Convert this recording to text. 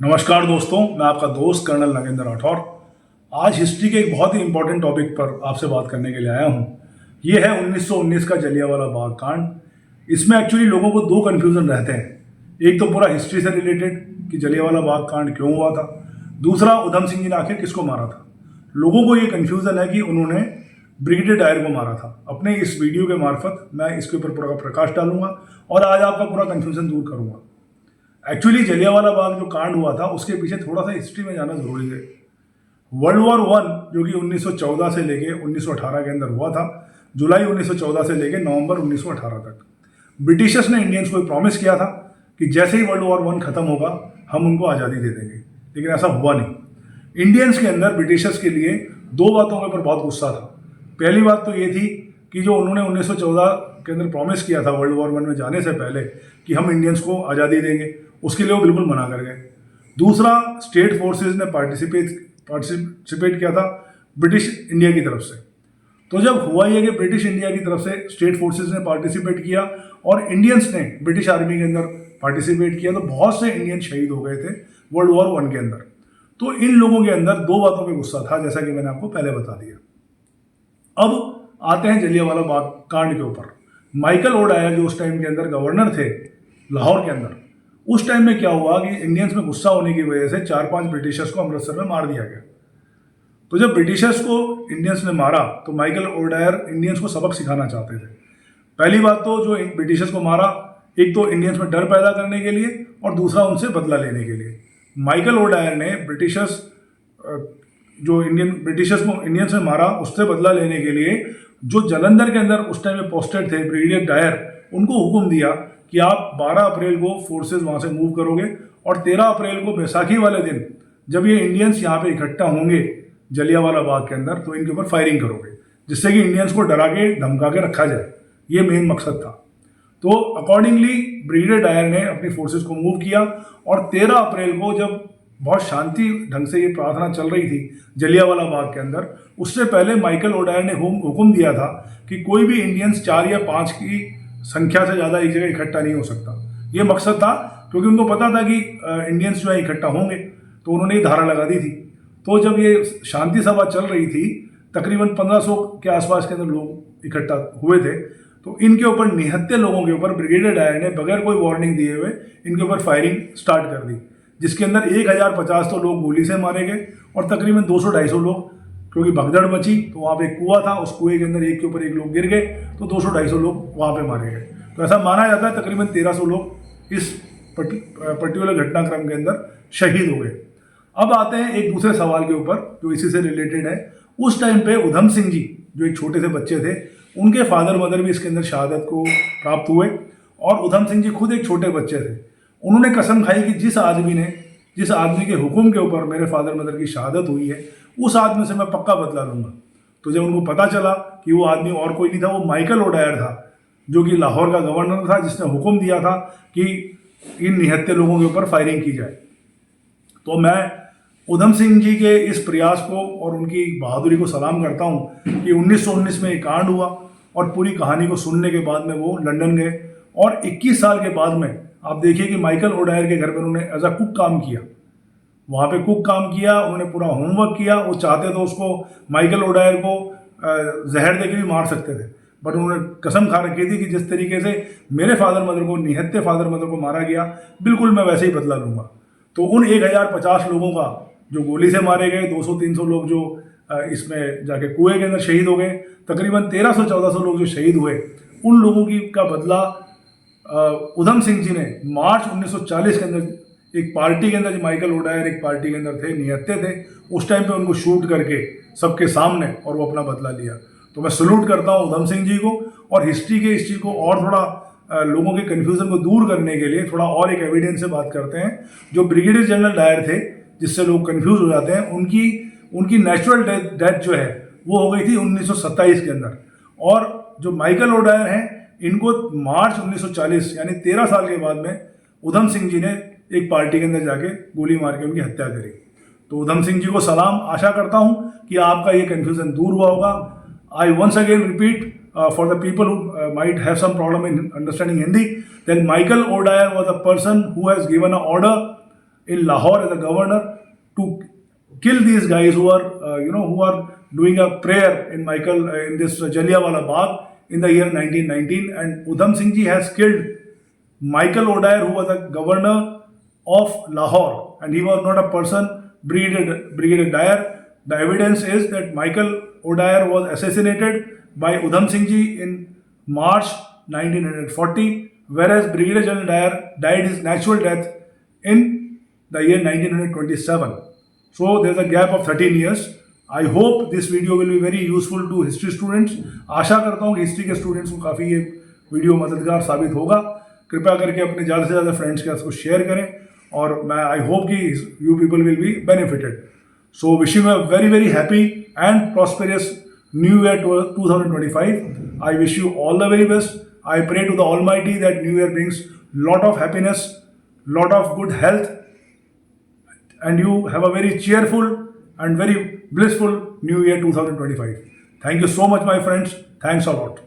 नमस्कार दोस्तों, मैं आपका दोस्त कर्नल नागेंद्र राठौर। आज हिस्ट्री के एक बहुत ही इंपॉर्टेंट टॉपिक पर आपसे बात करने के लिए आया हूँ। ये है 1919 का जलियांवाला बाग कांड। इसमें एक्चुअली लोगों को दो कन्फ्यूज़न रहते हैं। एक तो पूरा हिस्ट्री से रिलेटेड कि जलियांवाला बाग कांड क्यों हुआ था, दूसरा उधम सिंह जी ने आखिर किसको मारा था। लोगों को ये कन्फ्यूज़न है कि उन्होंने ब्रिगेडियर डायर को मारा था। अपने इस वीडियो के मार्फत मैं इसके ऊपर पूरा प्रकाश डालूंगा और आज आपका पूरा कन्फ्यूज़न दूर करूंगा। एक्चुअली जलियांवाला बाग जो कांड हुआ था उसके पीछे थोड़ा सा हिस्ट्री में जाना जरूरी है। वर्ल्ड वॉर वन जो कि 1914 से लेके 1918 के अंदर हुआ था, जुलाई 1914 से लेके नवंबर 1918 तक ब्रिटिशर्स ने इंडियंस को प्रॉमिस किया था कि जैसे ही वर्ल्ड वॉर वन खत्म होगा हम उनको आज़ादी दे देंगे, लेकिन ऐसा हुआ नहीं। इंडियंस के अंदर ब्रिटिशर्स के लिए दो बातों के ऊपर बहुत गुस्सा था। पहली बात तो ये थी कि जो उन्होंने 1914 के अंदर प्रॉमिस किया था वर्ल्ड वॉर वन में जाने से पहले कि हम इंडियंस को आज़ादी देंगे, उसके लिए वो बिल्कुल मना कर गए। दूसरा, स्टेट फोर्सेस ने पार्टिसिपेट किया था ब्रिटिश इंडिया की तरफ से। तो जब हुआ ये कि ब्रिटिश इंडिया की तरफ से स्टेट फोर्सेस ने पार्टिसिपेट किया और इंडियंस ने ब्रिटिश आर्मी के अंदर पार्टिसिपेट किया, तो बहुत से इंडियन शहीद हो गए थे वर्ल्ड वॉर वन के अंदर। तो इन लोगों के अंदर दो बातों पे गुस्सा था, जैसा कि मैंने आपको पहले बता दिया। अब आते हैं जलियांवाला बाग कांड के ऊपर। माइकल ओडायर जो उस टाइम के अंदर गवर्नर थे लाहौर के अंदर, उस टाइम में क्या हुआ कि इंडियंस में गुस्सा होने की वजह से 4-5 ब्रिटिशर्स को अमृतसर में मार दिया गया। तो जब ब्रिटिशर्स को इंडियंस ने मारा तो माइकल ओडायर इंडियंस को सबक सिखाना चाहते थे। पहली बात तो जो ब्रिटिशर्स को मारा, एक तो इंडियंस में डर पैदा करने के लिए और दूसरा उनसे बदला लेने के लिए। माइकल ओडायर ने ब्रिटिशर्स को इंडियंस में मारा, उससे बदला लेने के लिए जो जालंधर के अंदर उस टाइम में पोस्टेड थे ब्रिगेडियर डायर, उनको हुक्म दिया कि आप 12 अप्रैल को फोर्सेस वहां से मूव करोगे और 13 अप्रैल को बैसाखी वाले दिन जब ये इंडियंस यहाँ पे इकट्ठा होंगे जलियांवाला बाग के अंदर, तो इनके ऊपर फायरिंग करोगे, जिससे कि इंडियंस को डरा के धमका के रखा जाए। ये मेन मकसद था। तो अकॉर्डिंगली ब्रिगेडियर डायर ने अपनी फोर्सेस को मूव किया और 13 अप्रैल को जब बहुत शांति ढंग से ये प्रार्थना चल रही थी जलियांवाला बाग के अंदर, उससे पहले माइकल ओडायर ने हुक्म दिया था कि कोई भी इंडियंस 4 या 5 की संख्या से ज़्यादा एक जगह इकट्ठा नहीं हो सकता। ये मकसद था, क्योंकि उनको पता था कि इंडियंस जो है इकट्ठा होंगे, तो उन्होंने ये धारा लगा दी थी। तो जब ये शांति सभा चल रही थी, तकरीबन 1500 के आसपास के अंदर लोग इकट्ठा हुए थे, तो इनके ऊपर निहत्थे लोगों के ऊपर ब्रिगेडियर डायर ने बगैर कोई वार्निंग दिए हुए इनके ऊपर फायरिंग स्टार्ट कर दी, जिसके अंदर 1050 तो लोग गोली से मारे गए और तकरीबन 200-250 लोग, क्योंकि भगदड़ मची तो वहाँ पे एक कुआं था, उस कुएं के अंदर एक के ऊपर एक लोग गिर गए, तो 200-250 लोग वहाँ पे मारे गए। तो ऐसा माना जाता है तकरीबन 1300 लोग इस पर्टिकुलर घटनाक्रम के अंदर शहीद हो गए। अब आते हैं एक दूसरे सवाल के ऊपर जो इसी से रिलेटेड है। उस टाइम पे उधम सिंह जी जो एक छोटे से बच्चे थे, उनके फादर मदर भी इसके अंदर शहादत को प्राप्त हुए और उधम सिंह जी खुद एक छोटे बच्चे थे। उन्होंने कसम खाई कि जिस आदमी के हुक्म के ऊपर मेरे फादर मदर की शहादत हुई है, उस आदमी से मैं पक्का बदला लूंगा। तो जब उनको पता चला कि वो आदमी और कोई नहीं था, वो माइकल ओडायर था, जो कि लाहौर का गवर्नर था, जिसने हुक्म दिया था कि इन निहत्थे लोगों के ऊपर फायरिंग की जाए। तो मैं उधम सिंह जी के इस प्रयास को और उनकी बहादुरी को सलाम करता हूँ कि 1919 में एक कांड हुआ और पूरी कहानी को सुनने के बाद में वो लंदन गए और 21 साल के बाद में आप देखिए कि माइकल ओडायर के घर पर उन्होंने एज अ कुक काम किया। वहाँ पे कुक काम किया, उन्होंने पूरा होमवर्क किया। वो चाहते तो उसको माइकल ओडायर को जहर दे के भी मार सकते थे, बट उन्होंने कसम खा रखी थी कि जिस तरीके से मेरे फादर मदर को, निहत्थे फादर मदर को मारा गया, बिल्कुल मैं वैसे ही बदला लूँगा। तो उन 1050 लोगों का जो गोली से मारे गए, 200-300 लोग जो इसमें जाके कुएं के अंदर शहीद हो गए, तकरीबन 1300-1400 लोग जो शहीद हुए, उन लोगों का बदला उधम सिंह जी ने मार्च 1940 के अंदर एक पार्टी के अंदर, जो माइकल ओडायर एक पार्टी के अंदर थे, निहत्थे थे, उस टाइम पे उनको शूट करके सबके सामने और वो अपना बदला लिया। तो मैं सल्यूट करता हूँ उधम सिंह जी को। और हिस्ट्री के इस चीज़ को और थोड़ा लोगों के कन्फ्यूज़न को दूर करने के लिए थोड़ा और एक एविडेंस से बात करते हैं। जो ब्रिगेडियर जनरल डायर थे, जिससे लोग कन्फ्यूज हो जाते हैं, उनकी नेचुरल डेथ जो है वो हो गई थी 1927 के अंदर। और जो माइकल ओडायर हैं, इनको मार्च 1940 यानी 13 साल के बाद में उधम सिंह जी ने एक पार्टी के अंदर जाके गोली मार के उनकी हत्या करी। तो उधम सिंह जी को सलाम। आशा करता हूं कि आपका ये कन्फ्यूजन दूर हुआ होगा। I once again repeat, for the people who might have some problem in understanding Hindi, then Michael O'Dwyer was a person who has given an order in Lahore as a governor to kill these guys who are, who are doing a prayer in in this Jallianwala Bagh in the year 1919. And Udham Singh ji has killed Michael O'Dwyer, who was the governor of Lahore, and he was not a person, Brigadier Dyer. The evidence is that Michael O'Dwyer was assassinated by Udham Singh ji in March 1940, whereas Brigadier General Dyer died his natural death in the year 1927. So there's a gap of 13 years. I hope this video will be very useful to history students. आशा करता हूँ कि history के students को काफ़ी ये video मददगार साबित होगा. कृपया करके अपने ज़्यादा से ज़्यादा फ्रेंड्स के साथ उसको शेयर करें और मैं आई होप कि you people will be benefited. So wishing a very very happy and prosperous new year 2025. I wish you all the very best. I pray to the Almighty that New Year brings lot of happiness, lot of good health, and you have a very cheerful and very blissful New Year 2025. Thank you so much, my friends. Thanks a lot.